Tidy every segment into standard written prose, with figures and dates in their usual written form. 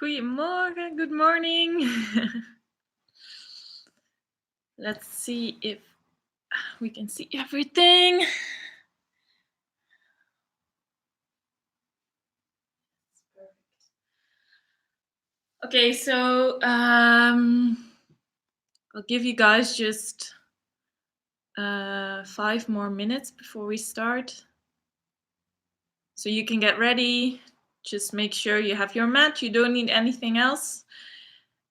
Goedemorgen, good morning. Let's see if we can see everything. Okay, so I'll give you guys just 5 more minutes before we start. So you can get ready. Just make sure you have your mat. You don't need anything else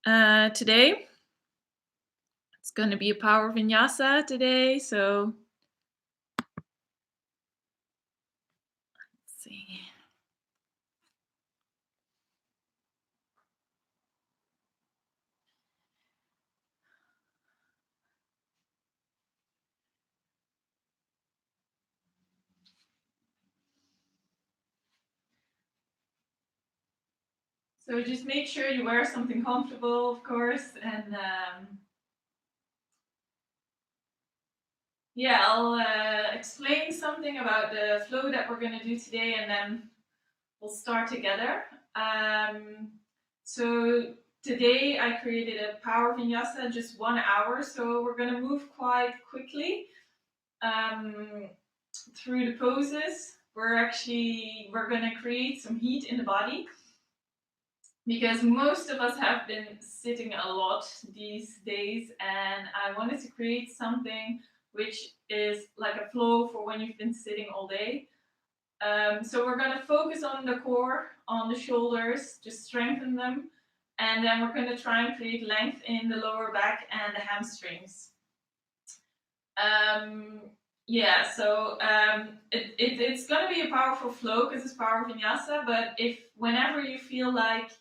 today. It's going to be a power vinyasa today, so let's see. So just make sure you wear something comfortable, of course, and yeah, I'll explain something about the flow that we're going to do today, and then we'll start together. So today I created a power vinyasa, just 1 hour, so we're going to move quite quickly through the poses. We're going to create some heat in the body, because most of us have been sitting a lot these days, and I wanted to create something which is like a flow for when you've been sitting all day. So we're going to focus on the core, on the shoulders, just strengthen them, and then we're going to try and create length in the lower back and the hamstrings. Yeah, so it's going to be a powerful flow because it's power vinyasa, but if whenever you feel like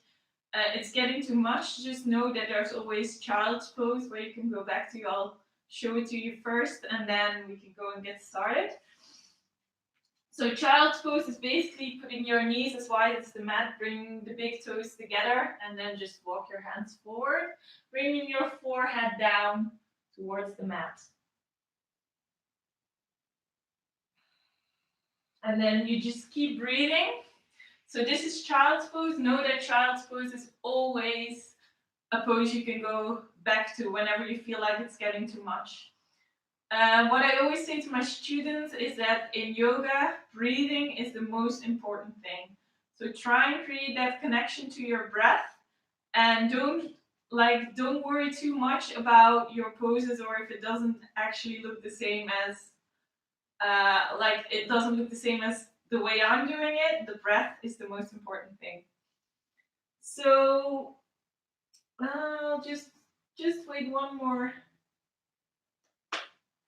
it's getting too much, just know that there's always child's pose where you can go back to. I'll show it to you first, and then we can go and get started. So child's pose is basically putting your knees as wide as the mat, bringing the big toes together, and then just walk your hands forward, bringing your forehead down towards the mat. And then you just keep breathing. So this is child's pose. Know that child's pose is always a pose you can go back to whenever you feel like it's getting too much. What I always say to my students is that in yoga, breathing is the most important thing. So try and create that connection to your breath, and don't worry too much about your poses, or if it doesn't actually look the same as it doesn't look the same as the way I'm doing it. The breath is the most important thing. So just wait one more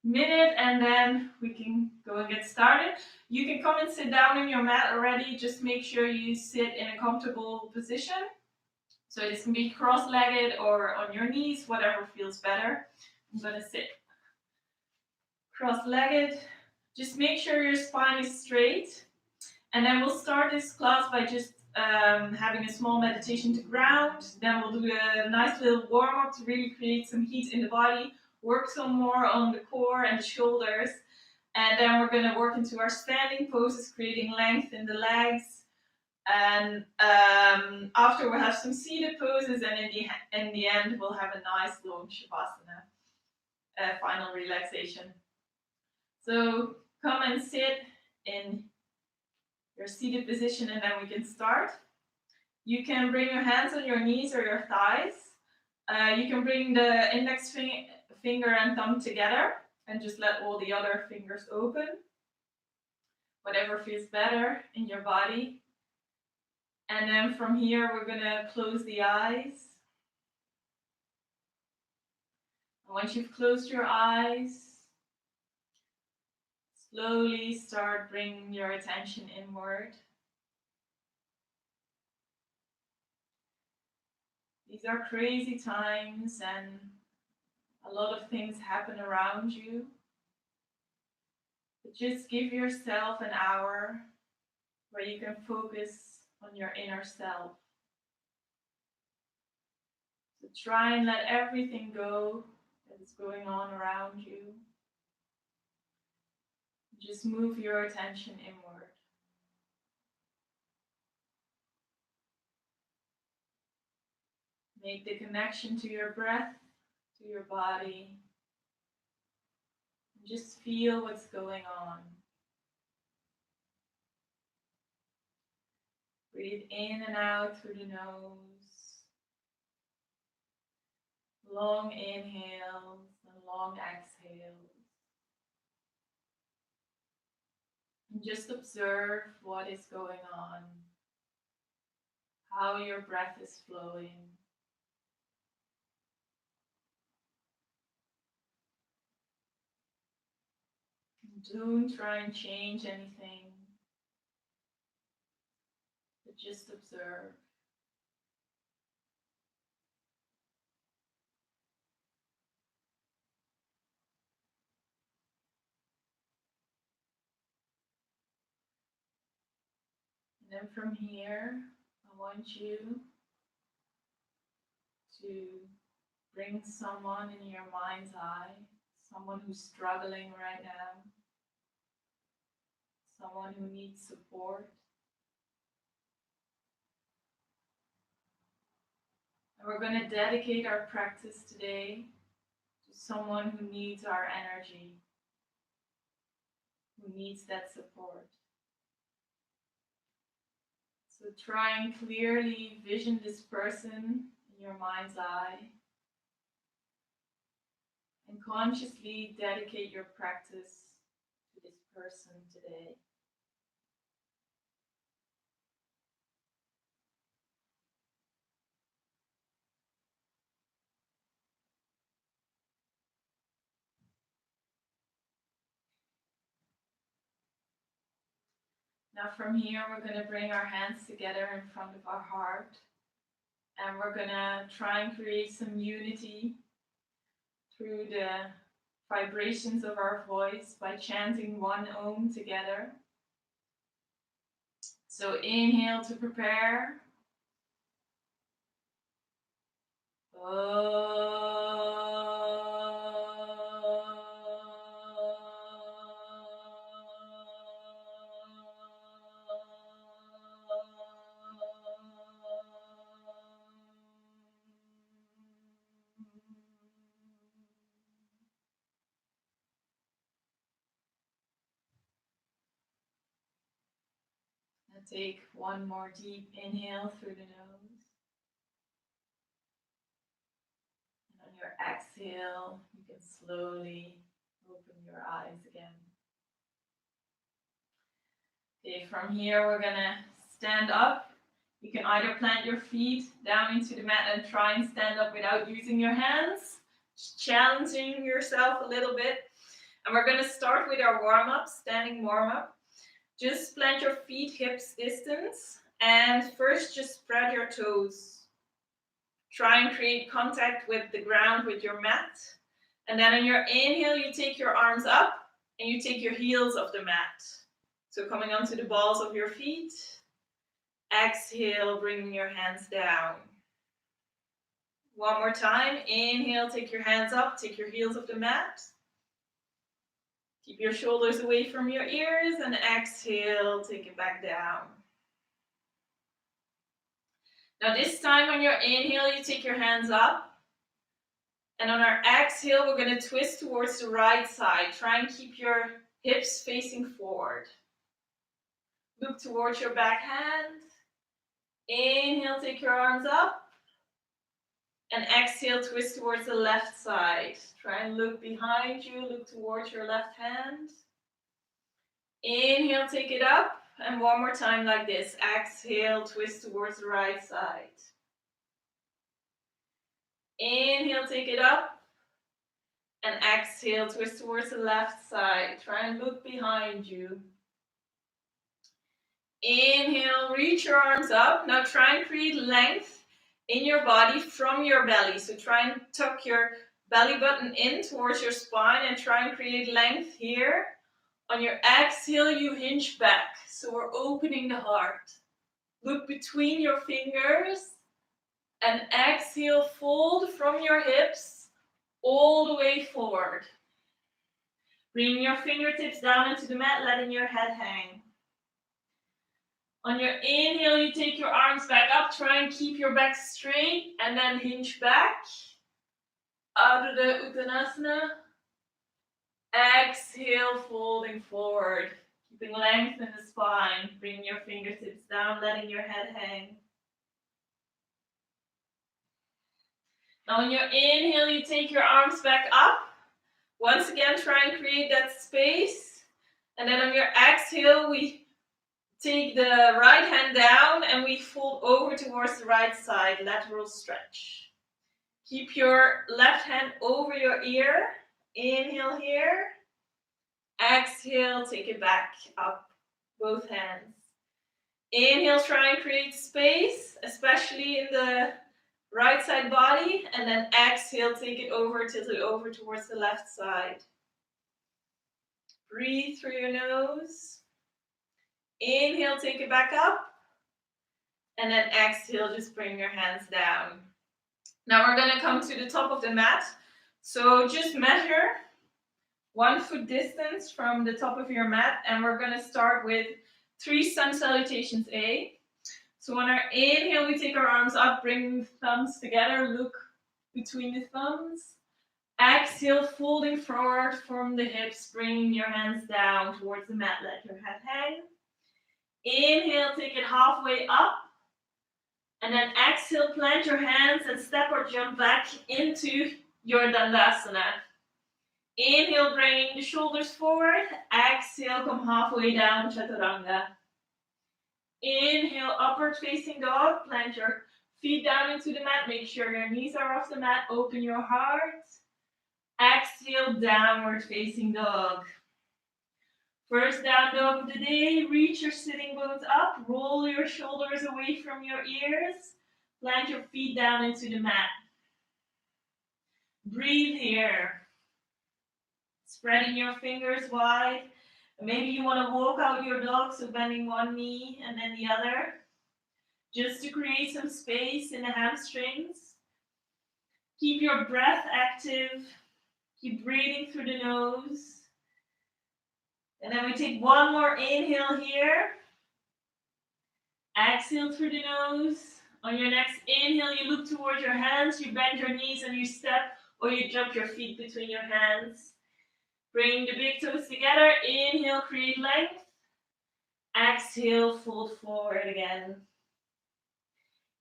minute, and then we can go and get started. You can come and sit down on your mat already. Just make sure you sit in a comfortable position. So this can be cross-legged or on your knees, whatever feels better. I'm gonna sit cross-legged. Just make sure your spine is straight. And then we'll start this class by just having a small meditation to ground. Then we'll do a nice little warm-up to really create some heat in the body, work some more on the core and the shoulders. And then we're going to work into our standing poses, creating length in the legs. And after we'll have some seated poses, and in the end we'll have a nice long shavasana, final relaxation. So come and sit in your seated position, and then we can start. You can bring your hands on your knees or your thighs. You can bring the index finger and thumb together and just let all the other fingers open. Whatever feels better in your body. And then from here, we're going to close the eyes. And once you've closed your eyes, slowly start bringing your attention inward. These are crazy times, and a lot of things happen around you. But just give yourself an hour where you can focus on your inner self. So try and let everything go that is going on around you. Just move your attention inward. Make the connection to your breath, to your body. And just feel what's going on. Breathe in and out through the nose. Long inhales and long exhales. And just observe what is going on, how your breath is flowing. Don't try and change anything, but just observe. And then from here, I want you to bring someone in your mind's eye, someone who's struggling right now, someone who needs support. And we're going to dedicate our practice today to someone who needs our energy, who needs that support. So try and clearly vision this person in your mind's eye and consciously dedicate your practice to this person today. Now from here, we're going to bring our hands together in front of our heart, and we're going to try and create some unity through the vibrations of our voice by chanting one Om together. So inhale to prepare. Now take one more deep inhale through the nose. And on your exhale, you can slowly open your eyes again. Okay, from here we're gonna stand up. You can either plant your feet down into the mat and try and stand up without using your hands, just challenging yourself a little bit. And we're gonna start with our warm-up, standing warm-up. Just plant your feet hips distance, and first just spread your toes. Try and create contact with the ground with your mat. And then on your inhale, you take your arms up and you take your heels off the mat. So coming onto the balls of your feet. Exhale, bringing your hands down. One more time. Inhale, take your hands up, take your heels off the mat. Keep your shoulders away from your ears, and exhale, take it back down. Now this time on your inhale, you take your hands up. And on our exhale, we're going to twist towards the right side. Try and keep your hips facing forward. Look towards your back hand. Inhale, take your arms up. And exhale, twist towards the left side. Try and look behind you, look towards your left hand. Inhale, take it up. And one more time like this. Exhale, twist towards the right side. Inhale, take it up. And exhale, twist towards the left side. Try and look behind you. Inhale, reach your arms up. Now try and create length in your body from your belly. So try and tuck your belly button in towards your spine and try and create length here. On your exhale, you hinge back. So we're opening the heart. Look between your fingers and exhale, fold from your hips all the way forward. Bring your fingertips down into the mat, letting your head hang. On your inhale, you take your arms back up. Try and keep your back straight and then hinge back out of the Uttanasana. Exhale, folding forward. Keeping length in the spine. Bring your fingertips down, letting your head hang. Now on your inhale, you take your arms back up. Once again, try and create that space. And then on your exhale, we take the right hand down and we fold over towards the right side, lateral stretch. Keep your left hand over your ear. Inhale here. Exhale, take it back up, both hands. Inhale, try and create space, especially in the right side body. And then exhale, take it over, tilt it over towards the left side. Breathe through your nose. Inhale, take it back up. And then exhale, just bring your hands down. Now we're going to come to the top of the mat. So just measure 1 foot distance from the top of your mat. And we're going to start with 3 sun salutations A. So on our inhale, we take our arms up, bring the thumbs together, look between the thumbs. Exhale, folding forward from the hips, bringing your hands down towards the mat, let your head hang. Inhale, take it halfway up. And then exhale, plant your hands and step or jump back into your Dandasana. Inhale, bringing the shoulders forward. Exhale, come halfway down, Chaturanga. Inhale, upward facing dog. Plant your feet down into the mat. Make sure your knees are off the mat. Open your heart. Exhale, downward facing dog. First down dog of the day. Reach your sitting bones up. Roll your shoulders away from your ears. Plant your feet down into the mat. Breathe here. Spreading your fingers wide. Maybe you want to walk out your dog, so bending one knee and then the other. Just to create some space in the hamstrings. Keep your breath active. Keep breathing through the nose. And then we take one more inhale here. Exhale through the nose. On your next inhale, you look towards your hands. You bend your knees and you step or you jump your feet between your hands. Bring the big toes together. Inhale, create length. Exhale, fold forward again.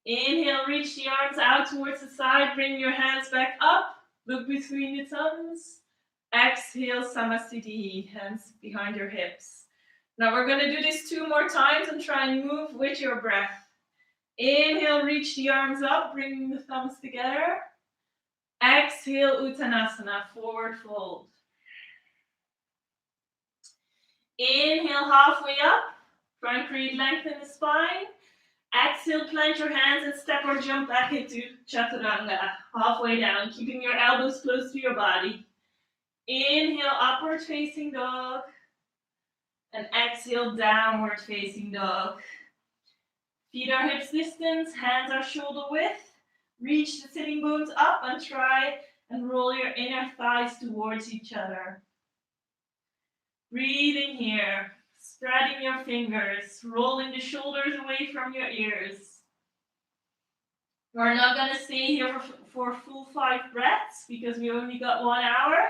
Inhale, reach the arms out towards the side. Bring your hands back up. Look between the thumbs. Exhale, Samasthiti, hands behind your hips. Now we're going to do this 2 more times and try and move with your breath. Inhale, reach the arms up, bringing the thumbs together. Exhale, Uttanasana, forward fold. Inhale, halfway up. Try and create length in the spine. Exhale, plant your hands and step or jump back into Chaturanga, halfway down, keeping your elbows close to your body. Inhale, upward facing dog. And exhale, downward facing dog. Feet are hips distance, hands are shoulder width. Reach the sitting bones up and try and roll your inner thighs towards each other. Breathing here, spreading your fingers, rolling the shoulders away from your ears. We're not going to stay here for a full 5 breaths because we only got 1 hour.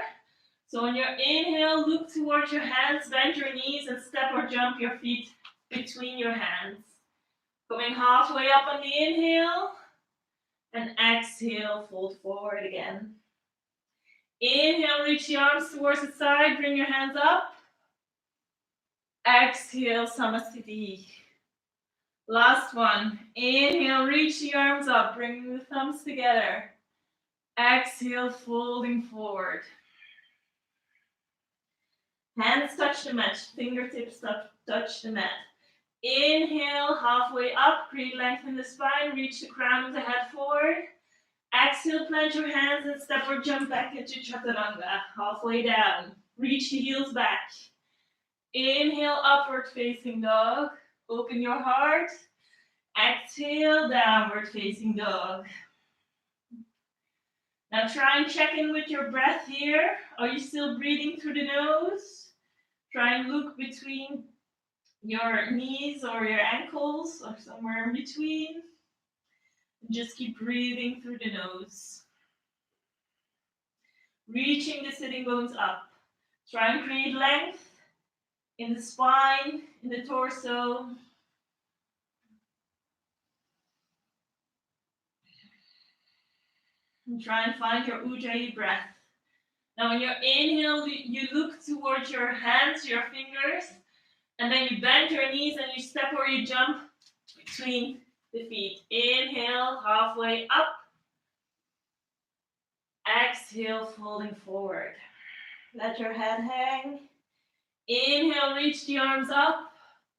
So on your inhale, look towards your hands, bend your knees and step or jump your feet between your hands. Coming halfway up on the inhale and exhale, fold forward again. Inhale, reach the arms towards the side, bring your hands up. Exhale, Samasthiti. Last one. Inhale, reach the arms up, bring the thumbs together. Exhale, folding forward. Hands touch the mat, fingertips touch the mat. Inhale, halfway up, create length in the spine, reach the crown of the head forward. Exhale, plant your hands and step or jump back into Chaturanga, halfway down. Reach the heels back. Inhale, upward facing dog. Open your heart. Exhale, downward facing dog. Now try and check in with your breath here. Are you still breathing through the nose? Try and look between your knees or your ankles or somewhere in between. Just keep breathing through the nose. Reaching the sitting bones up. Try and create length in the spine, in the torso. And try and find your Ujjayi breath. Now when you inhale, you look towards your hands, your fingers, and then you bend your knees and you step or you jump between the feet. Inhale, halfway up. Exhale, folding forward. Let your head hang. Inhale, reach the arms up,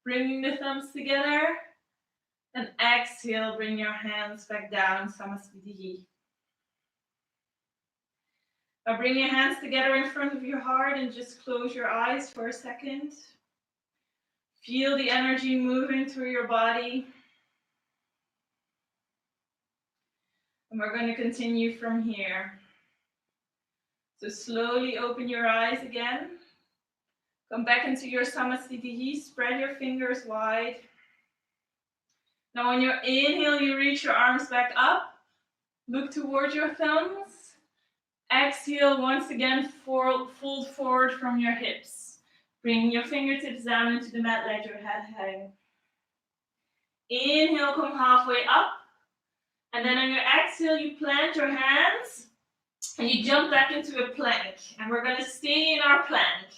bringing the thumbs together. And exhale, bring your hands back down, Samasthiti. Now bring your hands together in front of your heart and just close your eyes for a second. Feel the energy moving through your body. And we're going to continue from here. So slowly open your eyes again. Come back into your Samasthiti. Spread your fingers wide. Now on your inhale, you reach your arms back up. Look towards your thumbs. Exhale, once again, fold forward from your hips. Bring your fingertips down into the mat, let your head hang. Inhale, come halfway up. And then on your exhale, you plant your hands and you jump back into a plank. And we're going to stay in our plank.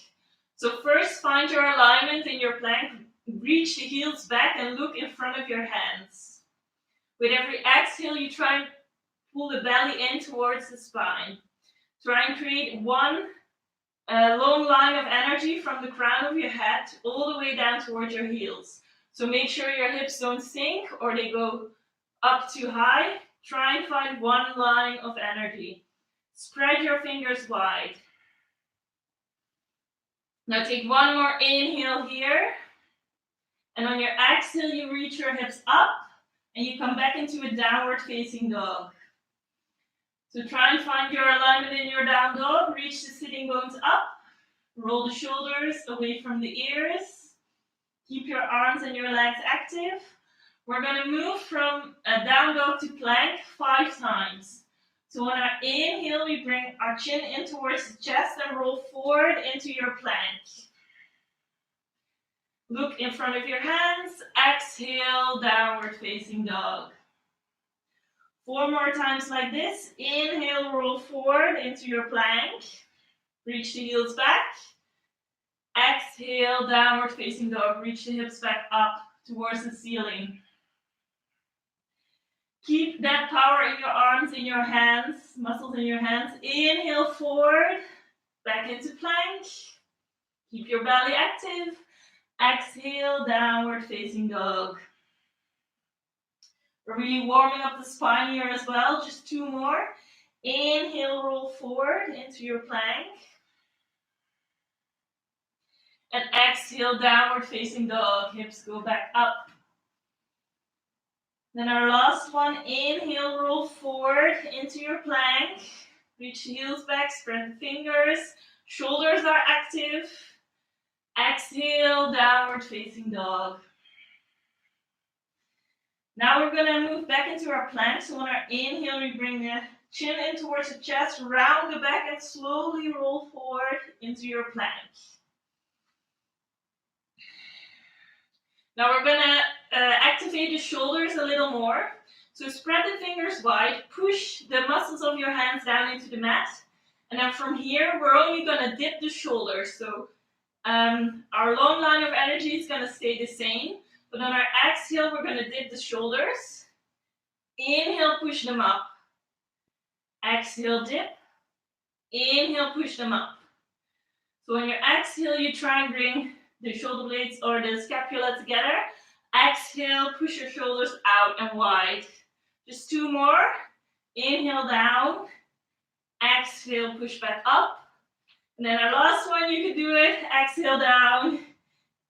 So first, find your alignment in your plank. Reach the heels back and look in front of your hands. With every exhale, you try and pull the belly in towards the spine. Try and create one long line of energy from the crown of your head all the way down towards your heels. So make sure your hips don't sink or they go up too high. Try and find one line of energy. Spread your fingers wide. Now take one more inhale here. And on your exhale, you reach your hips up and you come back into a downward facing dog. So try and find your alignment in your down dog. Reach the sitting bones up. Roll the shoulders away from the ears. Keep your arms and your legs active. We're going to move from a down dog to plank 5 times. So on our inhale, we bring our chin in towards the chest and roll forward into your plank. Look in front of your hands. Exhale, downward facing dog. 4 more times like this. Inhale, roll forward into your plank. Reach the heels back. Exhale, downward facing dog. Reach the hips back up towards the ceiling. Keep that power in your arms, in your hands, muscles in your hands. Inhale, forward, back into plank. Keep your belly active. Exhale, downward facing dog. We're really warming up the spine here as well. Just 2 more. Inhale, roll forward into your plank. And exhale, downward facing dog. Hips go back up. Then our last one. Inhale, roll forward into your plank. Reach the heels back, spread the fingers. Shoulders are active. Exhale, downward facing dog. Now we're going to move back into our plank. So on our inhale, we bring the chin in towards the chest, round the back, and slowly roll forward into your plank. Now we're going to activate the shoulders a little more. So spread the fingers wide, push the muscles of your hands down into the mat. And then from here, we're only going to dip the shoulders. So our long line of energy is going to stay the same. But on our exhale, we're going to dip the shoulders. Inhale, push them up. Exhale, dip. Inhale, push them up. So on your exhale, you try and bring the shoulder blades or the scapula together. Exhale, push your shoulders out and wide. Just 2 more. Inhale, down. Exhale, push back up. And then our last one, you can do it. Exhale, down.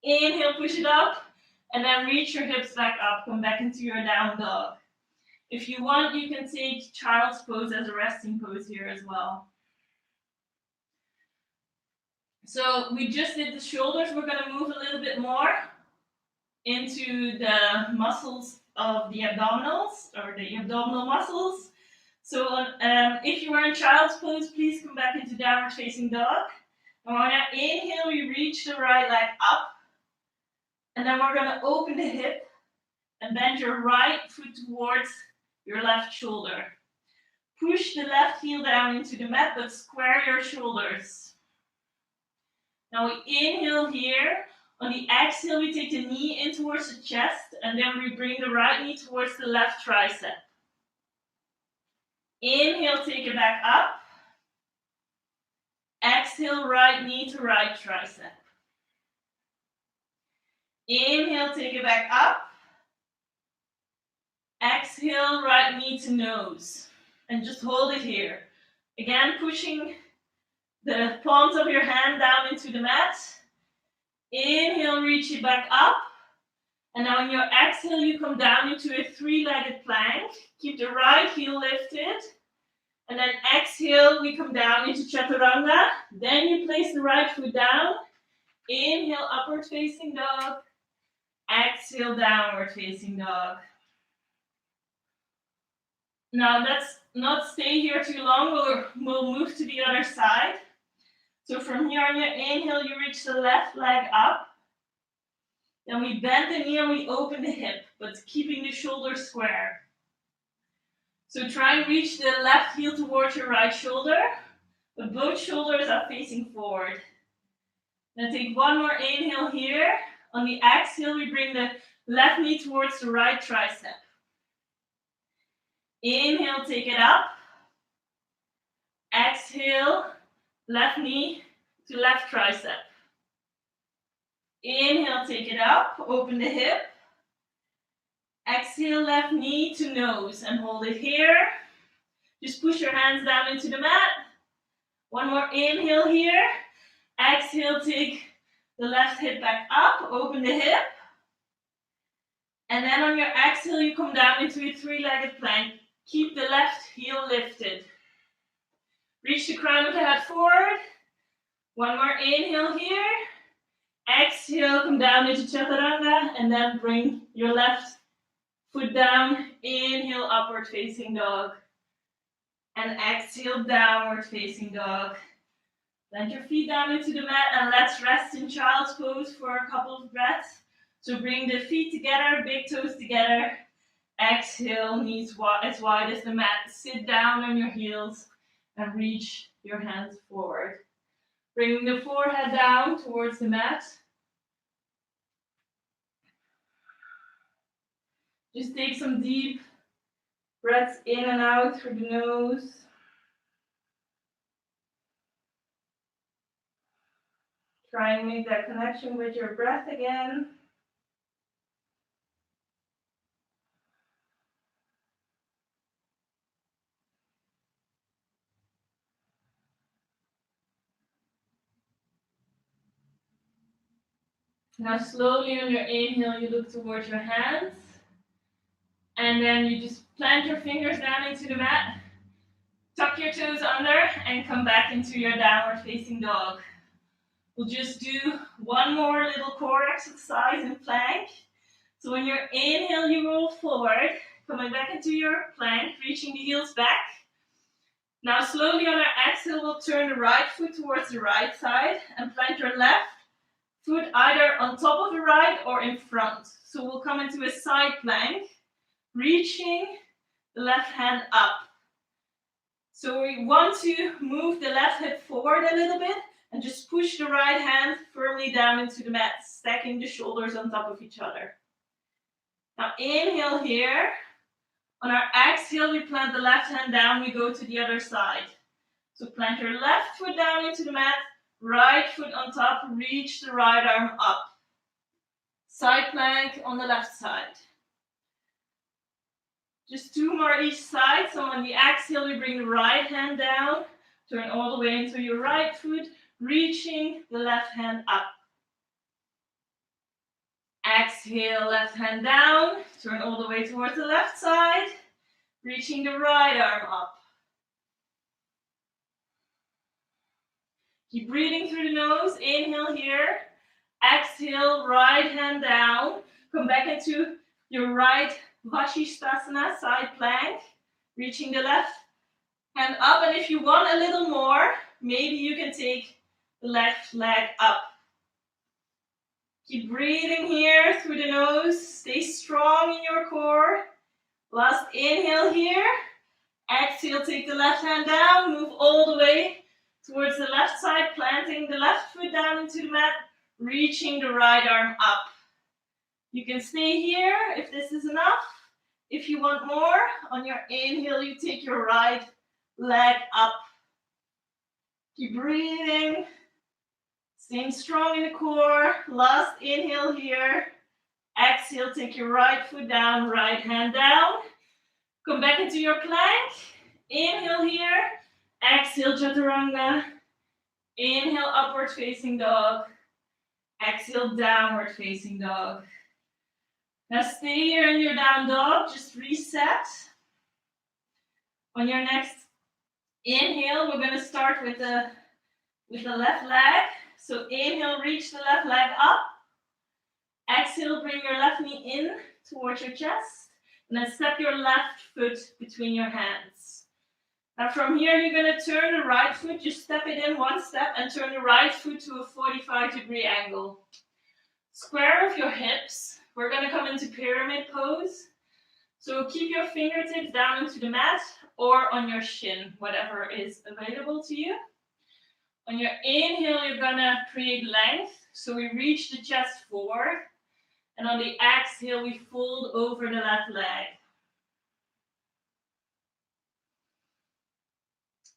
Inhale, push it up. And then reach your hips back up. Come back into your down dog. If you want, you can take child's pose as a resting pose here as well. So we just did the shoulders. We're going to move a little bit more. into the muscles of the abdominals, or the abdominal muscles. So if you are in child's pose, please come back into downward facing dog. And when I inhale, we reach the right leg up. And then we're going to open the hip and bend your right foot towards your left shoulder. Push the left heel down into the mat, but square your shoulders. Now we inhale here. On the exhale, we take the knee in towards the chest, and then we bring the right knee towards the left tricep. Inhale, take it back up. Exhale, right knee to right tricep. Inhale, take it back up. Exhale, right knee to nose. And just hold it here. Again, pushing the palms of your hand down into the mat. Inhale, reach it back up. And now on your exhale, you come down into a three-legged plank. Keep the right heel lifted. And then exhale, we come down into chaturanga. Then you place the right foot down. Inhale, upward facing dog. Exhale, downward facing dog. Now let's not stay here too long. We'll move to the other side. So from here on your inhale, you reach the left leg up. Then we bend the knee and we open the hip, but keeping the shoulders square. So try and reach the left heel towards your right shoulder, but both shoulders are facing forward. Then take one more inhale here. On the exhale, we bring the left knee towards the right tricep. Inhale, take it up. Exhale, left knee to left tricep. Inhale, take it up, open the hip. Exhale, left knee to nose and hold it here. Just push your hands down into the mat. One more inhale here. Exhale, take the left hip back up, open the hip. And then on your exhale, you come down into a three-legged plank. Keep the left heel lifted. Reach the crown of the head forward. One more inhale here. Exhale, come down into chaturanga, and then bring your left foot down. Inhale, upward facing dog. And exhale, downward facing dog. Land your feet down into the mat, and let's rest in child's pose for a couple of breaths. So bring the feet together, big toes together. Exhale, knees as wide as the mat. Sit down on your heels and reach your hands forward. Bring the forehead down towards the mat. Just take some deep breaths in and out through the nose. Try and make that connection with your breath again. Now slowly on your inhale, you look towards your hands. And then you just plant your fingers down into the mat. Tuck your toes under and come back into your downward facing dog. We'll just do one more little core exercise in plank. So on your inhale, you roll forward, coming back into your plank, reaching the heels back. Now slowly on our exhale, we'll turn the right foot towards the right side and plant your left foot either on top of the right or in front. So we'll come into a side plank, reaching the left hand up. So we want to move the left hip forward a little bit and just push the right hand firmly down into the mat, stacking the shoulders on top of each other. Now inhale here. On our exhale, we plant the left hand down, we go to the other side. So plant your left foot down into the mat, right foot on top, reach the right arm up. Side plank on the left side. Just two more each side. So on the exhale, we bring the right hand down, turn all the way into your right foot, reaching the left hand up. Exhale, left hand down, turn all the way towards the left side, reaching the right arm up. Keep breathing through the nose, inhale here, exhale, right hand down, Come back into your right Vashisthasana, side plank, reaching the left hand up. And if you want a little more, maybe you can take the left leg up. Keep breathing here through the nose. Stay strong in your core. Last inhale here. Exhale, take the left hand down. Move all the way towards the left side, planting the left foot down into the mat, reaching the right arm up. You can stay here if this is enough. If you want more, on your inhale, you take your right leg up. Keep breathing. Staying strong in the core. Last inhale here. Exhale, take your right foot down, right hand down. Come back into your plank. Inhale here. Exhale, chaturanga. Inhale, upward facing dog. Exhale, downward facing dog. Now stay here in your down dog. Just reset. On your next inhale, we're going to start with the left leg. So inhale, reach the left leg up. Exhale, bring your left knee in towards your chest. And then step your left foot between your hands. Now from here, you're going to turn the right foot. Just step it in one step and turn the right foot to a 45-degree angle. Square off your hips. We're going to come into pyramid pose. So keep your fingertips down into the mat or on your shin, whatever is available to you. On your inhale, you're going to create length. So we reach the chest forward. And on the exhale, we fold over the left leg.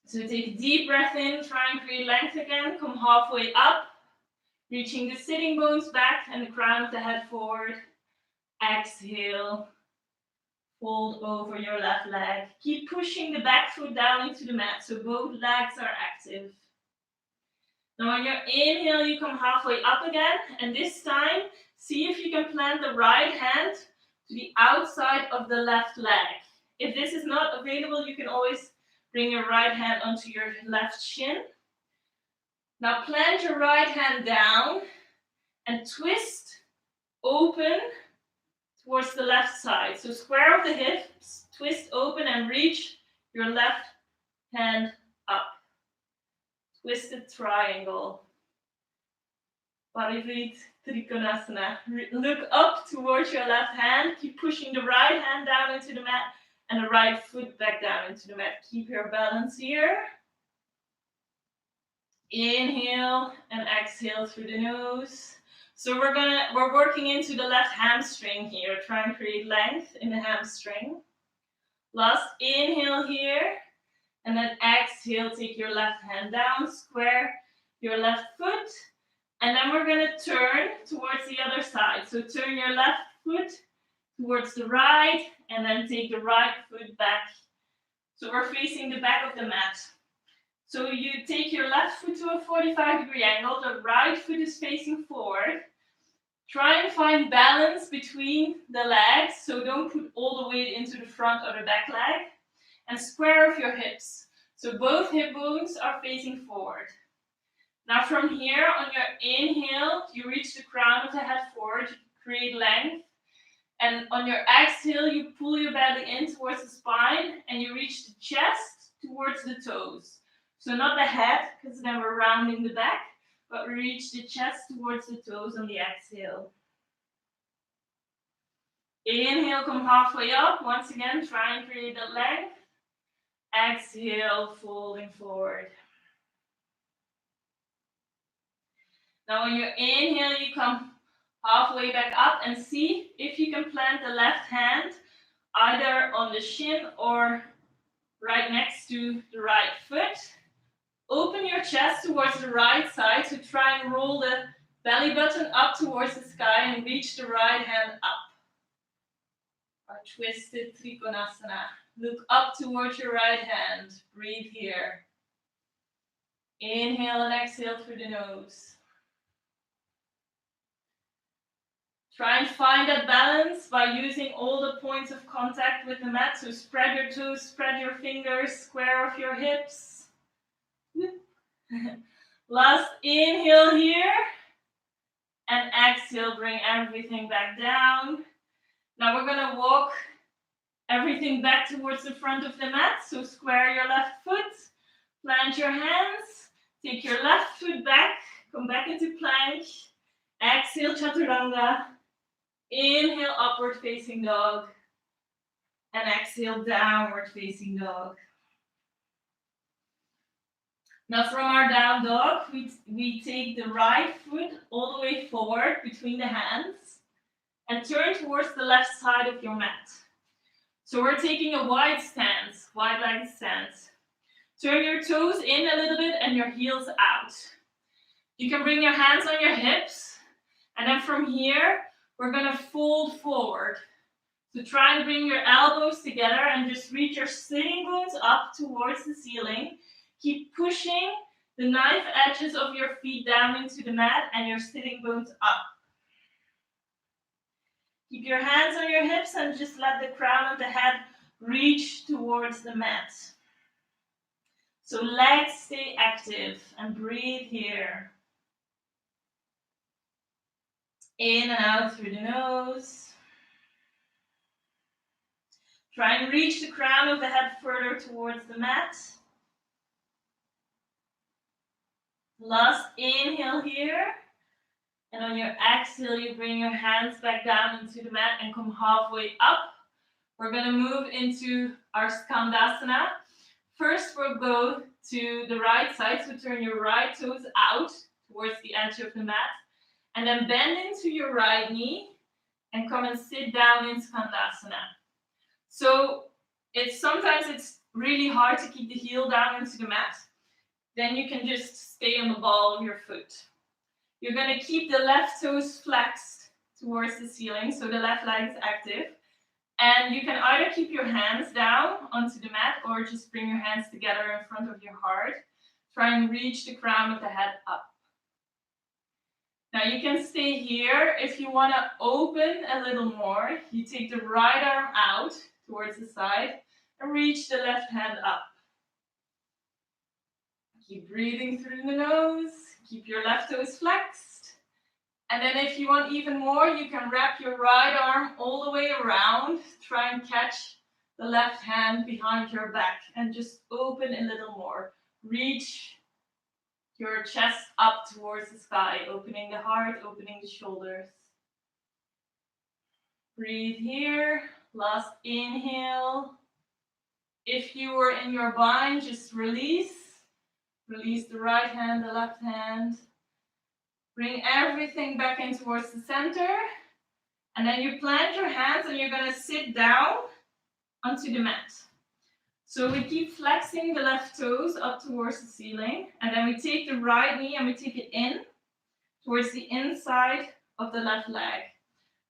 So take a deep breath in, try and create length again. Come halfway up, reaching the sitting bones back and the crown of the head forward. Exhale, fold over your left leg. Keep pushing the back foot down into the mat so both legs are active. Now on your inhale, you come halfway up again, and this time, see if you can plant the right hand to the outside of the left leg. If this is not available, you can always bring your right hand onto your left shin. Now plant your right hand down and twist open towards the left side. So square off the hips, twist open and reach your left hand up. Twisted triangle. Parivrit Trikonasana. Look up towards your left hand. Keep pushing the right hand down into the mat and the right foot back down into the mat. Keep your balance here. Inhale and exhale through the nose. So we're working into the left hamstring here. Try and create length in the hamstring. Last inhale here. And then exhale, take your left hand down, square your left foot. And then we're going to turn towards the other side. So turn your left foot towards the right, and then take the right foot back. So we're facing the back of the mat. So you take your left foot to a 45-degree angle. The right foot is facing forward. Try and find balance between the legs. So don't put all the weight into the front or the back leg. And square off your hips. So both hip bones are facing forward. Now from here, on your inhale, you reach the crown of the head forward, create length. And on your exhale, you pull your belly in towards the spine and you reach the chest towards the toes. So not the head, because then we're rounding the back, but we reach the chest towards the toes on the exhale. Inhale, come halfway up. Once again, try and create that length. Exhale, folding forward. Now on your inhale, you come halfway back up and see if you can plant the left hand either on the shin or right next to the right foot. Open your chest towards the right side, so try and roll the belly button up towards the sky and reach the right hand up. Our twisted Trikonasana. Look up towards your right hand. Breathe here. Inhale and exhale through the nose. Try and find that balance by using all the points of contact with the mat. So spread your toes, spread your fingers, square off your hips. Last inhale here. And exhale, bring everything back down. Now we're gonna walk everything back towards the front of the mat. So square your left foot, plant your hands, take your left foot back, come back into plank. Exhale, chaturanga. Inhale, upward facing dog. And exhale, downward facing dog. Now from our down dog, we take the right foot all the way forward between the hands and turn towards the left side of your mat. So we're taking a wide stance, wide-legged stance. Turn your toes in a little bit and your heels out. You can bring your hands on your hips, and then from here, we're gonna fold forward. So try and bring your elbows together and just reach your sitting bones up towards the ceiling. Keep pushing the knife edges of your feet down into the mat and your sitting bones up. Keep your hands on your hips and just let the crown of the head reach towards the mat. So legs stay active and breathe here. In and out through the nose. Try and reach the crown of the head further towards the mat. Last inhale here. And on your exhale, you bring your hands back down into the mat and come halfway up. We're going to move into our Skandasana. First, we'll go to the right side. So turn your right toes out towards the edge of the mat. And then bend into your right knee and come and sit down in Skandasana. So sometimes it's really hard to keep the heel down into the mat. Then you can just stay on the ball of your foot. You're going to keep the left toes flexed towards the ceiling, so the left leg is active. And you can either keep your hands down onto the mat or just bring your hands together in front of your heart. Try and reach the crown of the head up. Now you can stay here. If you want to open a little more, you take the right arm out towards the side and reach the left hand up. Keep breathing through the nose. Keep your left toes flexed. And then if you want even more, you can wrap your right arm all the way around. Try and catch the left hand behind your back and just open a little more. Reach your chest up towards the sky, opening the heart, opening the shoulders. Breathe here. Last inhale. If you were in your bind, just release. Release the right hand, the left hand. Bring everything back in towards the center. And then you plant your hands and you're going to sit down onto the mat. So we keep flexing the left toes up towards the ceiling. And then we take the right knee and we take it in towards the inside of the left leg.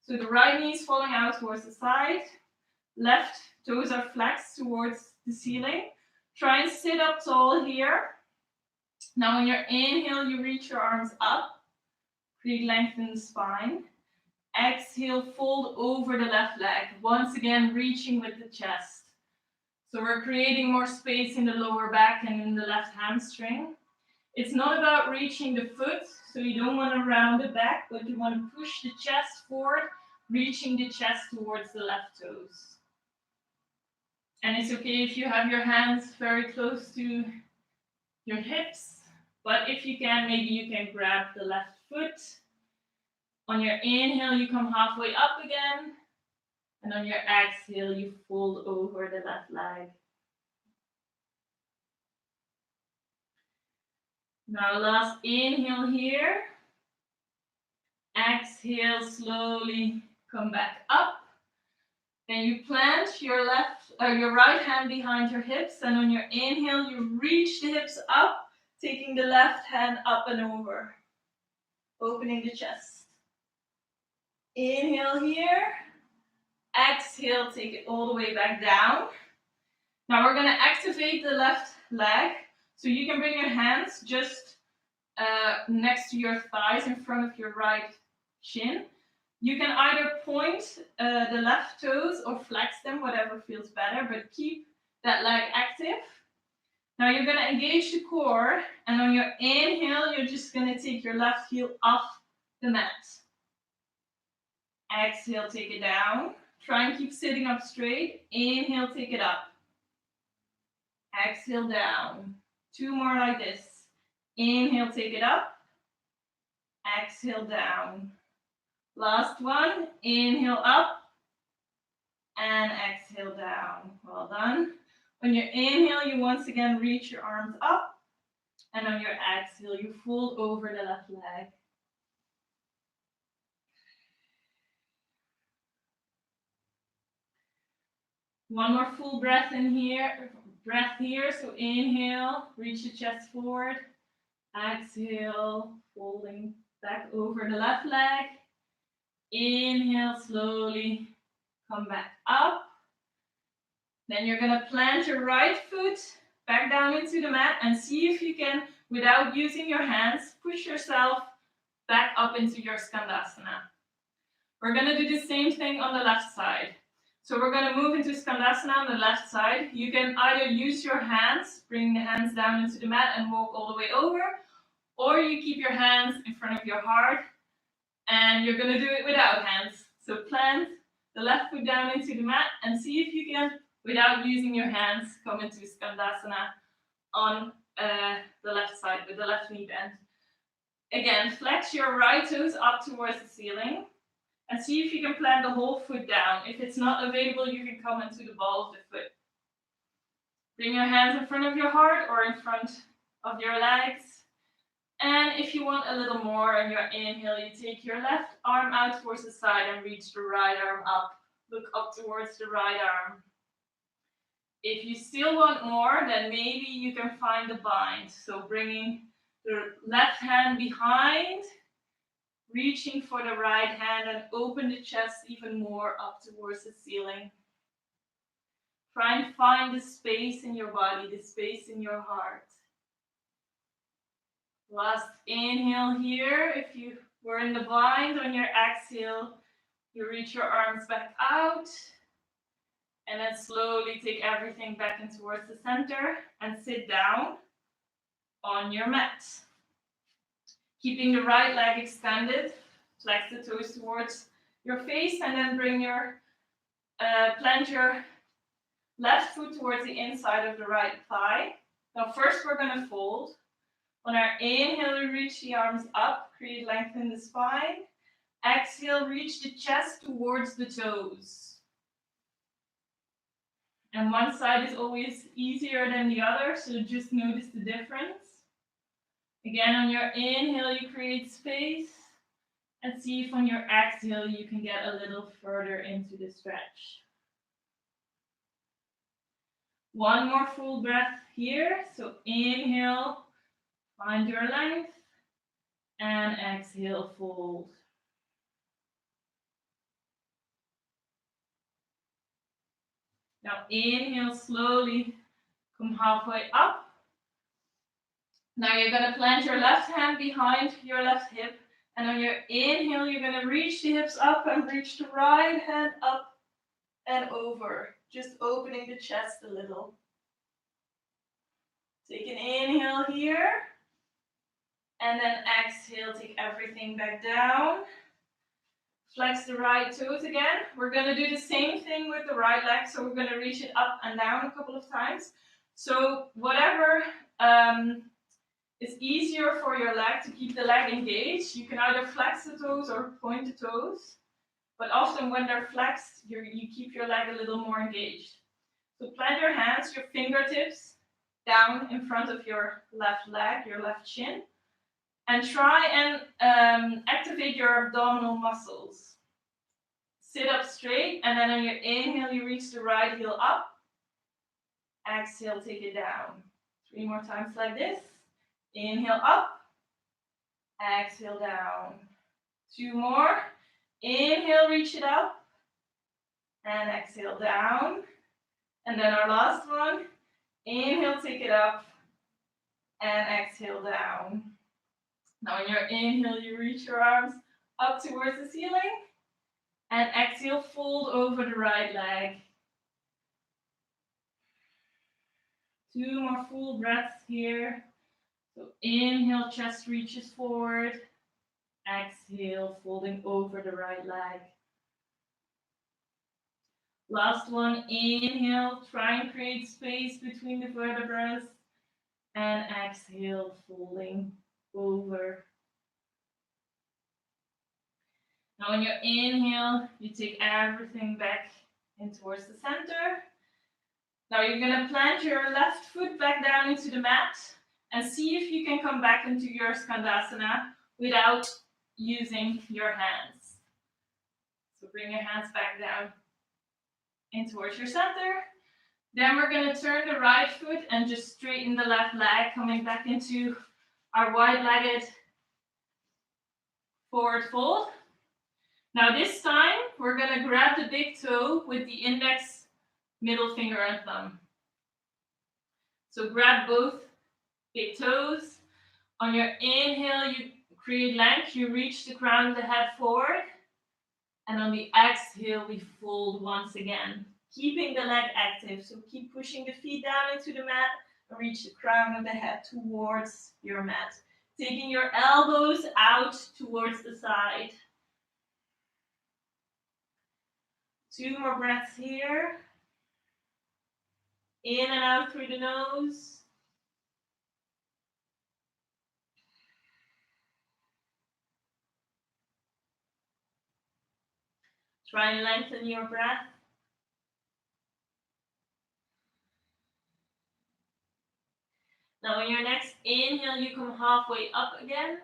So the right knee is falling out towards the side. Left toes are flexed towards the ceiling. Try and sit up tall here. Now on your inhale, you reach your arms up. Create length in the spine. Exhale, fold over the left leg. Once again, reaching with the chest. So we're creating more space in the lower back and in the left hamstring. It's not about reaching the foot, so you don't want to round the back, but you want to push the chest forward, reaching the chest towards the left toes. And it's okay if you have your hands very close to your hips, but if you can, maybe you can grab the left foot. On your inhale, you come halfway up again. And on your exhale, you fold over the left leg. Now last inhale here. Exhale, slowly come back up. Then you plant your right hand behind your hips. And on your inhale, you reach the hips up, taking the left hand up and over. Opening the chest. Inhale here. Exhale, take it all the way back down. Now we're going to activate the left leg. So you can bring your hands just next to your thighs in front of your right shin. You can either point the left toes or flex them, whatever feels better, but keep that leg active. Now you're going to engage the core, and on your inhale, you're just going to take your left heel off the mat. Exhale, take it down. Try and keep sitting up straight. Inhale, take it up. Exhale, down. 2 more like this. Inhale, take it up. Exhale, down. Last one. Inhale, up. And exhale, down. Well done. On your inhale, you once again reach your arms up. And on your exhale, you fold over the left leg. One more full breath in here. So inhale, reach the chest forward. Exhale, folding back over the left leg. Inhale, slowly come back up. Then you're going to plant your right foot back down into the mat and see if you can, without using your hands, push yourself back up into your Skandasana. We're going to do the same thing on the left side. So we're going to move into Skandasana on the left side. You can either use your hands, bring the hands down into the mat and walk all the way over, or you keep your hands in front of your heart and you're going to do it without hands. So plant the left foot down into the mat and see if you can, without using your hands, come into Skandasana on the left side with the left knee bent. Again, flex your right toes up towards the ceiling and see if you can plant the whole foot down. If it's not available, you can come into the ball of the foot. Bring your hands in front of your heart or in front of your legs. And if you want a little more on your inhale, you take your left arm out towards the side and reach the right arm up. Look up towards the right arm. If you still want more, then maybe you can find a bind. So bringing the left hand behind, reaching for the right hand and open the chest even more up towards the ceiling. Try and find the space in your body, the space in your heart. Last inhale here. If you were in the bind, on your exhale, you reach your arms back out. And then slowly take everything back in towards the center and sit down on your mat. Keeping the right leg extended, flex the toes towards your face and then bring your, plant your left foot towards the inside of the right thigh. Now first we're going to fold. On our inhale, we reach the arms up, create length in the spine. Exhale, reach the chest towards the toes. And one side is always easier than the other, so just notice the difference. Again, on your inhale, you create space. And see if on your exhale, you can get a little further into the stretch. One more full breath here. So inhale, find your length. And exhale, fold. Now inhale, slowly come halfway up. Now you're going to plant your left hand behind your left hip. And on your inhale, you're going to reach the hips up and reach the right hand up and over. Just opening the chest a little. Take an inhale here. And then exhale, take everything back down. Flex the right toes again. We're going to do the same thing with the right leg. So we're going to reach it up and down a couple of times. So whatever is easier for your leg to keep the leg engaged, you can either flex the toes or point the toes. But often when they're flexed, you keep your leg a little more engaged. So plant your hands, your fingertips down in front of your left leg, your left shin. And try and activate your abdominal muscles. Sit up straight, and then on your inhale, you reach the right heel up. Exhale, take it down. 3 more times like this. Inhale up. Exhale down. 2 more. Inhale, reach it up. And exhale down. And then our last one. Inhale, take it up. And exhale down. Now on your inhale, you reach your arms up towards the ceiling. And exhale, fold over the right leg. 2 more full breaths here. So inhale, chest reaches forward. Exhale, folding over the right leg. Last one, inhale, try and create space between the vertebrae. And exhale, folding over. Now on your inhale, you take everything back in towards the center. Now you're going to plant your left foot back down into the mat and see if you can come back into your Skandasana without using your hands. So bring your hands back down in towards your center. Then we're going to turn the right foot and just straighten the left leg, coming back into our wide-legged forward fold. Now this time, we're going to grab the big toe with the index, middle finger and thumb. So grab both big toes. On your inhale, you create length, you reach the crown of the head forward. And on the exhale, we fold once again, keeping the leg active. So keep pushing the feet down into the mat and reach the crown of the head towards your mat. Taking your elbows out towards the side. 2 more breaths here. In and out through the nose. Try and lengthen your breath. Now on your next inhale, you come halfway up again.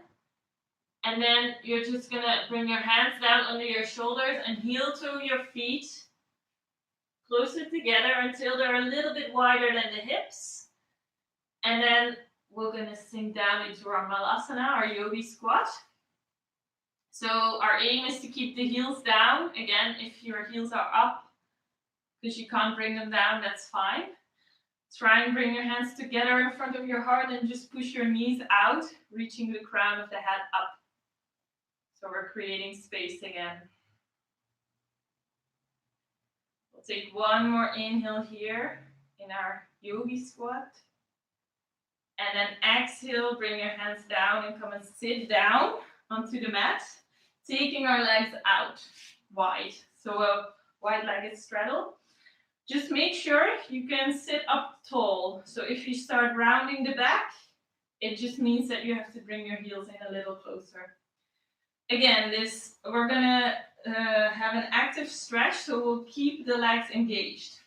And then you're just going to bring your hands down under your shoulders and heel toe your feet closer together until they're a little bit wider than the hips. And then we're going to sink down into our Malasana, our yogi squat. So our aim is to keep the heels down. Again, if your heels are up, because you can't bring them down, that's fine. Try and bring your hands together in front of your heart and just push your knees out, reaching the crown of the head up. So we're creating space again. We'll take one more inhale here in our yogi squat. And then exhale, bring your hands down and come and sit down onto the mat, taking our legs out wide. So a wide-legged straddle. Just make sure you can sit up tall. So if you start rounding the back, it just means that you have to bring your heels in a little closer. Again, we're gonna have an active stretch, so we'll keep the legs engaged.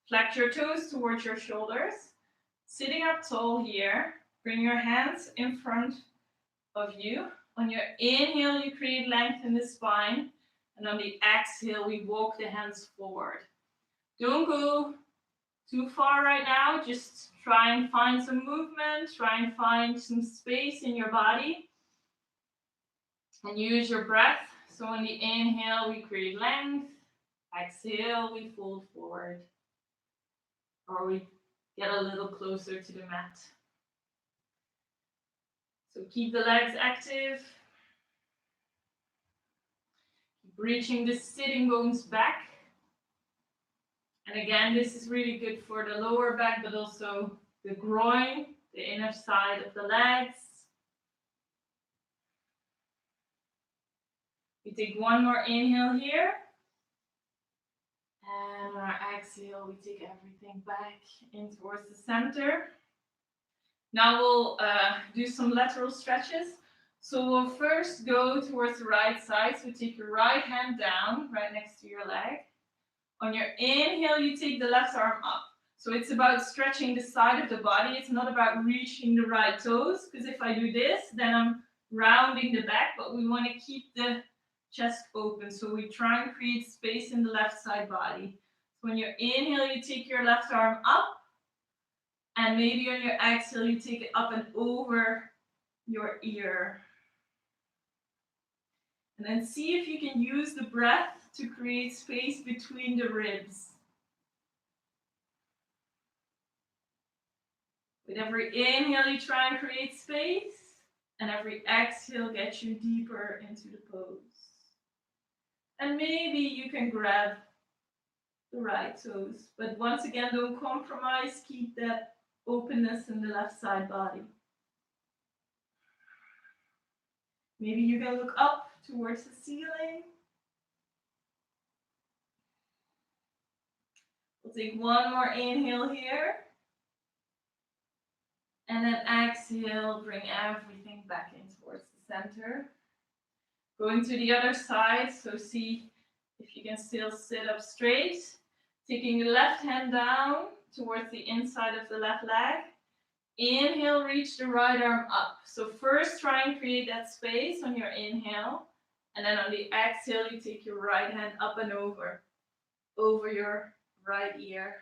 Flex your toes towards your shoulders. Sitting up tall here, bring your hands in front of you. On your inhale, you create length in the spine. And on the exhale, we walk the hands forward. Don't go too far right now. Just try and find some movement. Try and find some space in your body. And use your breath. So on the inhale, we create length. Exhale, we fold forward. Or we get a little closer to the mat. So keep the legs active. Keep reaching the sitting bones back. And again, this is really good for the lower back, but also the groin, the inner side of the legs. We take one more inhale here. And on our exhale, we take everything back in towards the center. Now we'll do some lateral stretches. So we'll first go towards the right side. So take your right hand down, right next to your leg. On your inhale, you take the left arm up. So it's about stretching the side of the body. It's not about reaching the right toes, because if I do this, then I'm rounding the back, but we want to keep the chest open. So we try and create space in the left side body. So on your inhale, you take your left arm up. And maybe on your exhale, you take it up and over your ear. And then see if you can use the breath to create space between the ribs. With every inhale, you try and create space. And every exhale gets you deeper into the pose. And maybe you can grab the right toes. But once again, don't compromise. Keep that openness in the left side body. Maybe you can look up towards the ceiling. We'll take one more inhale here. And then exhale, bring everything back in towards the center. Going to the other side, so see if you can still sit up straight. Taking the left hand down towards the inside of the left leg. Inhale, reach the right arm up. So first try and create that space on your inhale. And then on the exhale, you take your right hand up and over your right ear.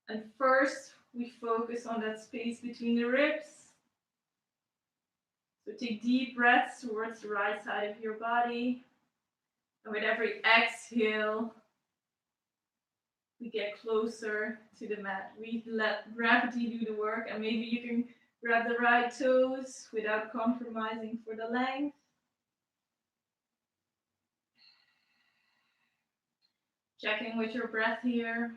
And first, we focus on that space between the ribs. So take deep breaths towards the right side of your body. And with every exhale, we get closer to the mat. We let gravity do the work, and maybe you can grab the right toes without compromising for the length. Checking with your breath here.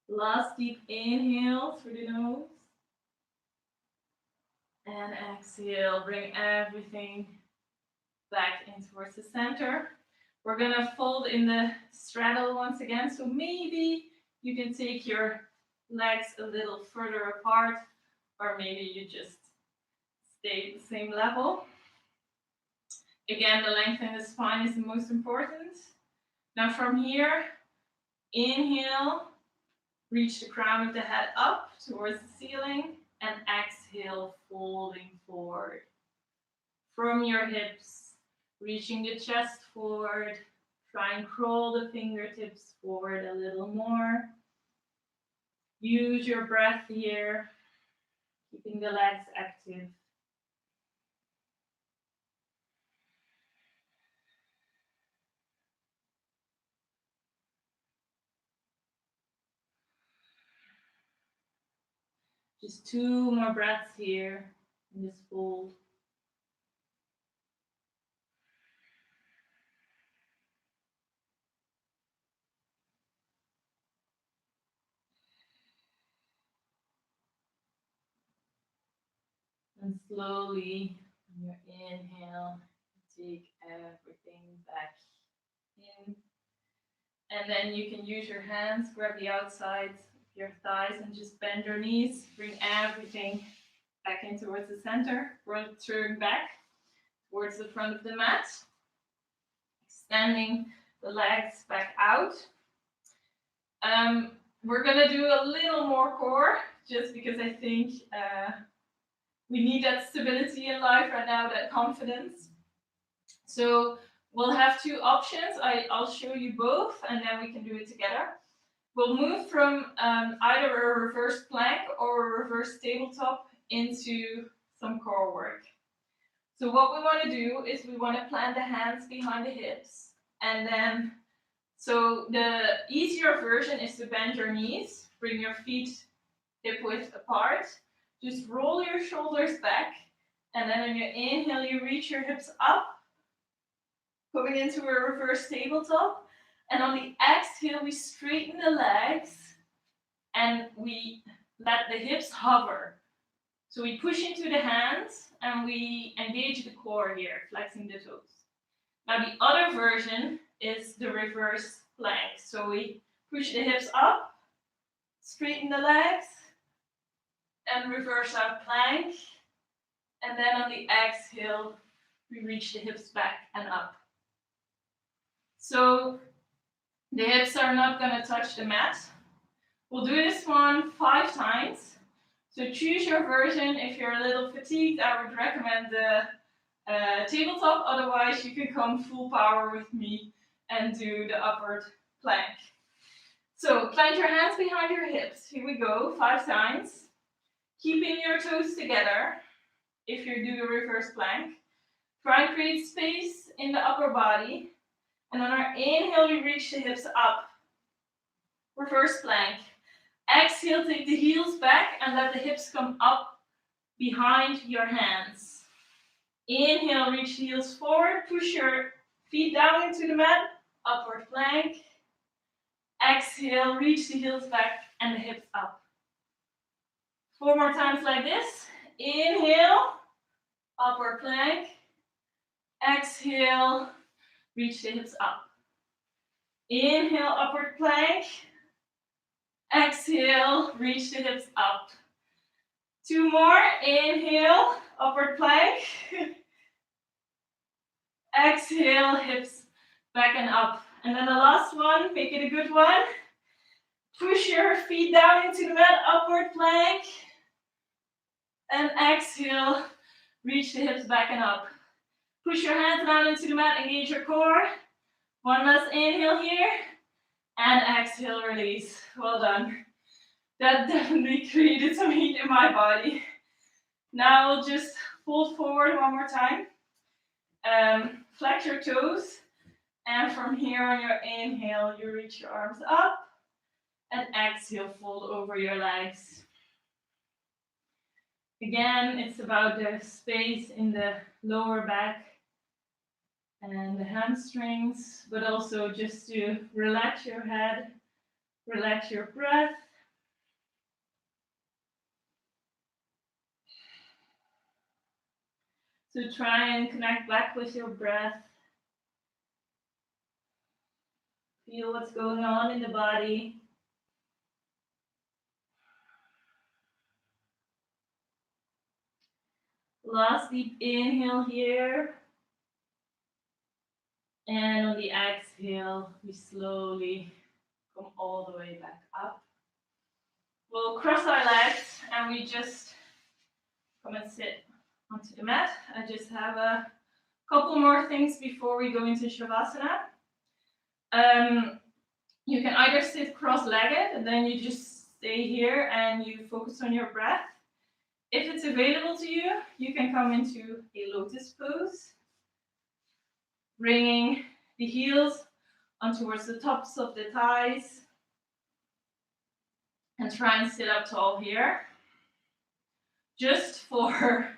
Last deep inhale through the nose. And exhale, bring everything back in towards the center. We're gonna fold in the straddle once again. So maybe you can take your legs a little further apart, or maybe you just stay at the same level. Again, the length in the spine is the most important. Now from here, inhale, reach the crown of the head up towards the ceiling, and exhale, folding forward. From your hips, reaching the chest forward. Try and crawl the fingertips forward a little more. Use your breath here, keeping the legs active. Just 2 more breaths here in this fold. And slowly, on your inhale, take everything back in. And then you can use your hands, grab the outsides of your thighs and just bend your knees. Bring everything back in towards the center. Turn back towards the front of the mat. Extending the legs back out. We're going to do a little more core, just because I think we need that stability in life right now, that confidence. So we'll have 2 options. I'll show you both, and then we can do it together. We'll move from either a reverse plank or a reverse tabletop into some core work. So what we want to do is we want to plant the hands behind the hips, and then, so the easier version is to bend your knees, bring your feet hip width apart, just roll your shoulders back, and then on your inhale you reach your hips up, coming into a reverse tabletop, and on the exhale we straighten the legs and we let the hips hover. So we push into the hands and we engage the core here, flexing the toes. Now the other version is the reverse plank. So we push the hips up, straighten the legs, and reverse our plank. And then on the exhale, we reach the hips back and up. So the hips are not going to touch the mat. We'll do this one 5 times. So choose your version. If you're a little fatigued, I would recommend the tabletop. Otherwise, you can come full power with me and do the upward plank. So plant your hands behind your hips. Here we go, 5 times. Keeping your toes together if you do the reverse plank. Try and create space in the upper body. And on our inhale, we reach the hips up. Reverse plank. Exhale, take the heels back and let the hips come up behind your hands. Inhale, reach the heels forward. Push your feet down into the mat. Upward plank. Exhale, reach the heels back and the hips up. 4 more times like this. Inhale, upward plank. Exhale, reach the hips up. Inhale, upward plank. Exhale, reach the hips up. 2 more. Inhale, upward plank. Exhale, hips back and up. And then the last one, make it a good one. Push your feet down into the mat, upward plank. And exhale, reach the hips back and up. Push your hands down into the mat, engage your core. One last inhale here. And exhale, release. Well done. That definitely created some heat in my body. Now we'll just fold forward one more time. Flex your toes. And from here on your inhale, you reach your arms up. And exhale, fold over your legs. Again, it's about the space in the lower back and the hamstrings, but also just to relax your head, relax your breath. So try and connect back with your breath. Feel what's going on in the body. Last deep inhale here. And on the exhale, we slowly come all the way back up. We'll cross our legs and we just come and sit onto the mat. I just have a couple more things before we go into Shavasana. You can either sit cross-legged and then you just stay here and you focus on your breath. If it's available to you, you can come into a lotus pose, bringing the heels on towards the tops of the thighs and try and sit up tall here. Just for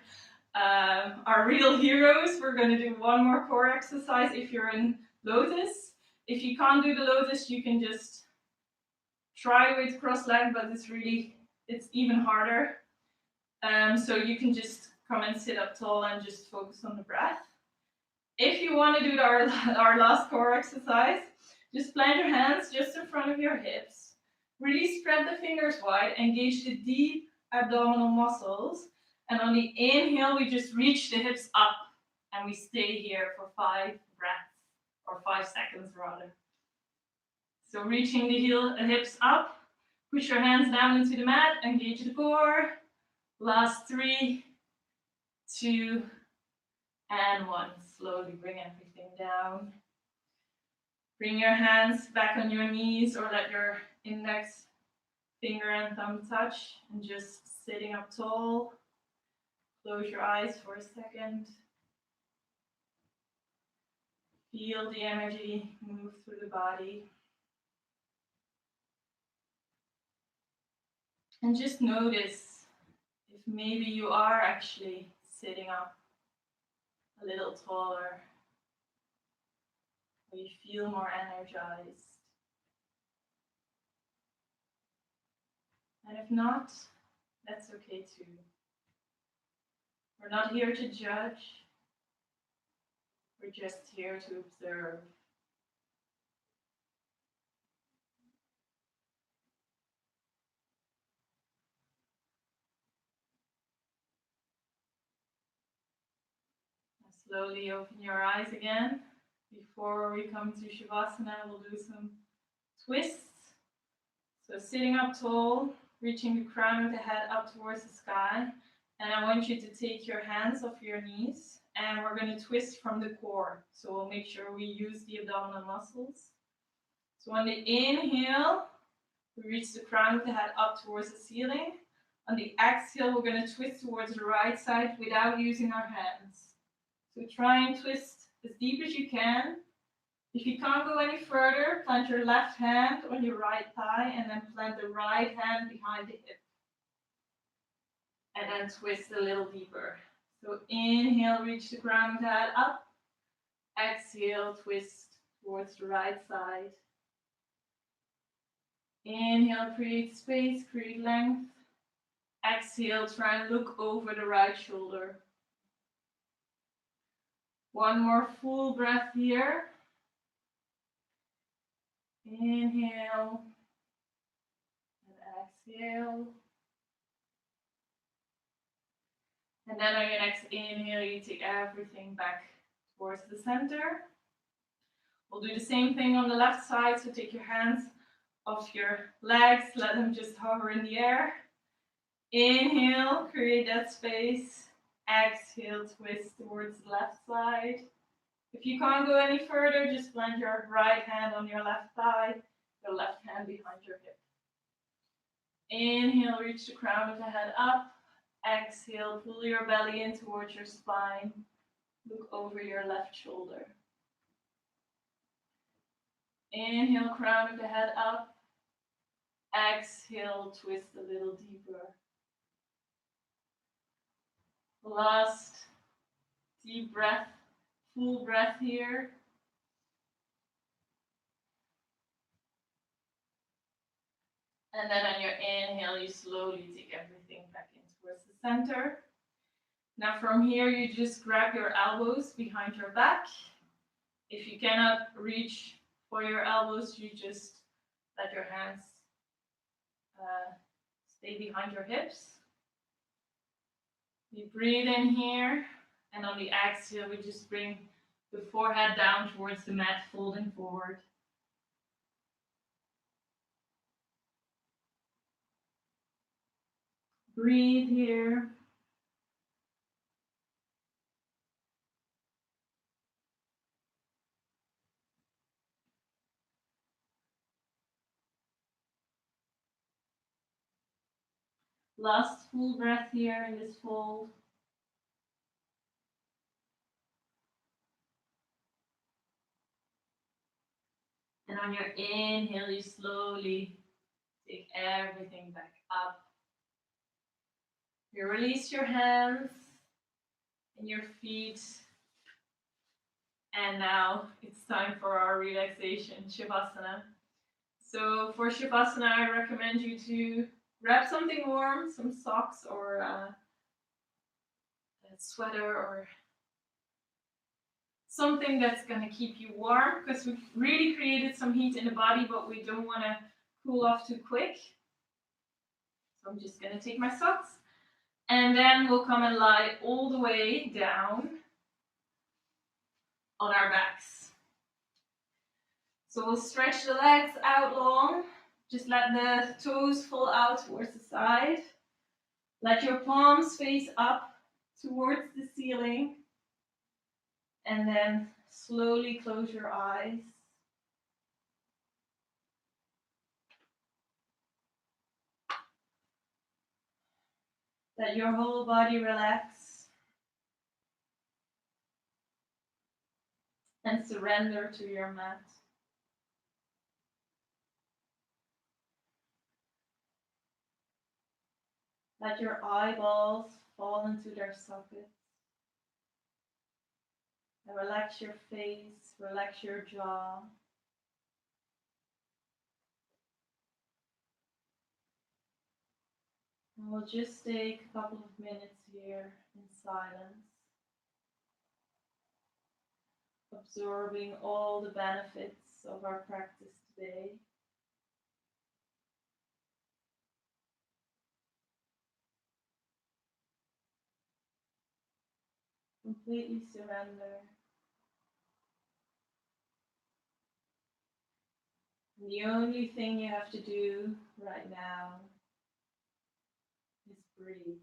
our real heroes, we're going to do one more core exercise if you're in lotus. If you can't do the lotus, you can just try with cross-leg, but it's even harder. So you can just come and sit up tall and just focus on the breath. If you want to do our last core exercise, just plant your hands just in front of your hips. Really spread the fingers wide, engage the deep abdominal muscles. And on the inhale, we just reach the hips up and we stay here for 5 breaths, or 5 seconds rather. So reaching the hips up, push your hands down into the mat, engage the core. Last 3, 2, and 1. Slowly bring everything down. Bring your hands back on your knees or let your index finger and thumb touch and just sitting up tall. Close your eyes for a second. Feel the energy move through the body. And just notice if maybe you are actually sitting up a little taller, or you feel more energized. And if not, that's okay too. We're not here to judge. We're just here to observe. Slowly open your eyes again. Before we come to Shavasana, we'll do some twists. So sitting up tall, reaching the crown of the head up towards the sky. And I want you to take your hands off your knees and we're going to twist from the core. So we'll make sure we use the abdominal muscles. So on the inhale, we reach the crown of the head up towards the ceiling. On the exhale, we're going to twist towards the right side without using our hands. So try and twist as deep as you can. If you can't go any further, plant your left hand on your right thigh and then plant the right hand behind the hip. And then twist a little deeper. So inhale, reach the crown of the head up. Exhale, twist towards the right side. Inhale, create space, create length. Exhale, try and look over the right shoulder. One more full breath here. Inhale and exhale. And then on your next inhale, you take everything back towards the center. We'll do the same thing on the left side. So take your hands off your legs, let them just hover in the air. Inhale, create that space. Exhale, twist towards the left side. If you can't go any further, just plant your right hand on your left thigh, your left hand behind your hip. Inhale, reach the crown of the head up. Exhale, pull your belly in towards your spine. Look over your left shoulder. Inhale, crown of the head up. Exhale, twist a little deeper. Last deep breath, full breath here. And then on your inhale, you slowly take everything back in towards the center. Now from here, you just grab your elbows behind your back. If you cannot reach for your elbows, you just let your hands stay behind your hips. We breathe in here, and on the exhale, we just bring the forehead down towards the mat, folding forward. Breathe here. Last full breath here in this fold. And on your inhale, you slowly take everything back up. You release your hands and your feet. And now it's time for our relaxation, Shavasana. So for Shavasana, I recommend you to grab something warm, some socks or a sweater or something that's going to keep you warm, because we've really created some heat in the body, but we don't want to cool off too quick. So I'm just going to take my socks, and then we'll come and lie all the way down on our backs. So we'll stretch the legs out long. Just let the toes fall out towards the side. Let your palms face up towards the ceiling. And then slowly close your eyes. Let your whole body relax. And surrender to your mat. Let your eyeballs fall into their sockets. And relax your face, relax your jaw. And we'll just take a couple of minutes here in silence, absorbing all the benefits of our practice today. Completely surrender. And the only thing you have to do right now is breathe.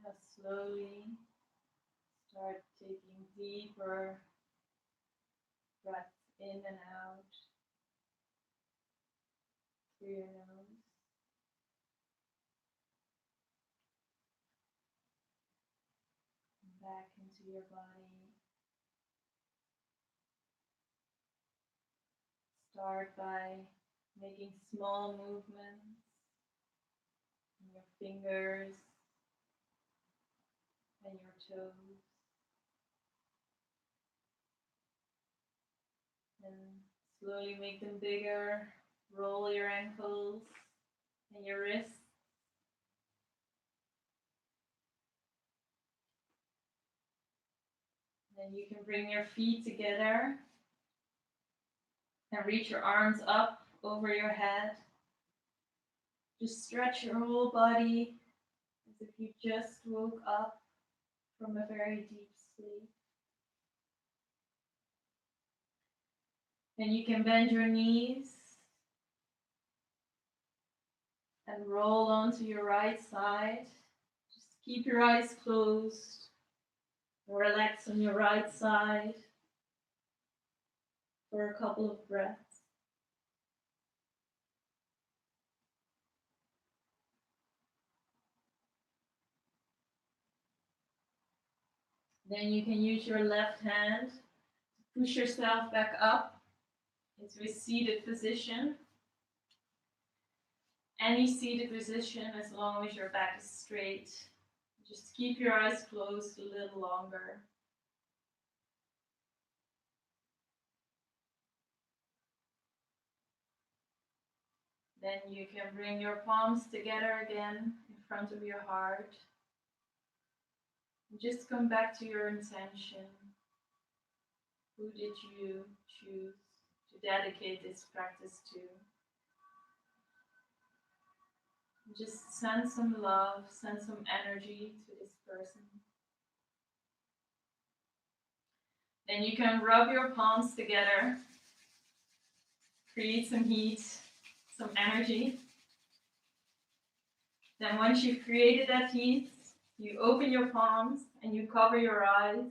Now slowly start taking deeper breaths in and out through your nose. And back into your body. Start by making small movements in your fingers and your toes. And slowly make them bigger. Roll your ankles and your wrists. Then you can bring your feet together and reach your arms up over your head. Just stretch your whole body as if you just woke up from a very deep sleep. Then you can bend your knees and roll onto your right side. Just keep your eyes closed. Relax on your right side for a couple of breaths. Then you can use your left hand to push yourself back up into a seated position. Any seated position as long as your back is straight. Just keep your eyes closed a little longer. Then you can bring your palms together again in front of your heart. Just come back to your intention. Who did you choose to dedicate this practice to? Just send some love, send some energy to this person. Then you can rub your palms together, create some heat, some energy. Then once you've created that heat, you open your palms and you cover your eyes.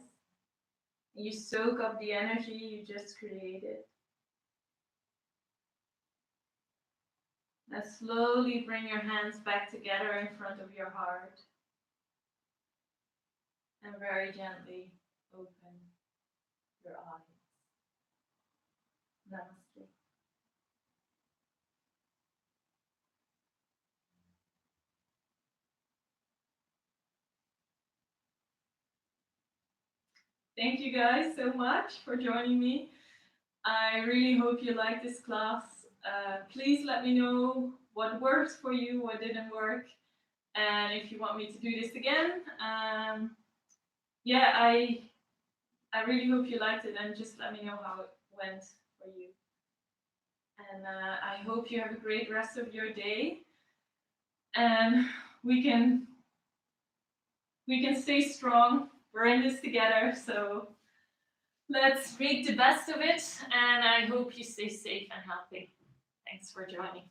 And you soak up the energy you just created. Now slowly bring your hands back together in front of your heart. And very gently open your eyes. Namaste. Thank you guys so much for joining me. I really hope you like this class. Please let me know what works for you, what didn't work, and if you want me to do this again. Yeah, I really hope you liked it, and just let me know how it went for you. And I hope you have a great rest of your day, and we can stay strong. We're in this together, so let's make the best of it, and I hope you stay safe and healthy. Thanks for joining.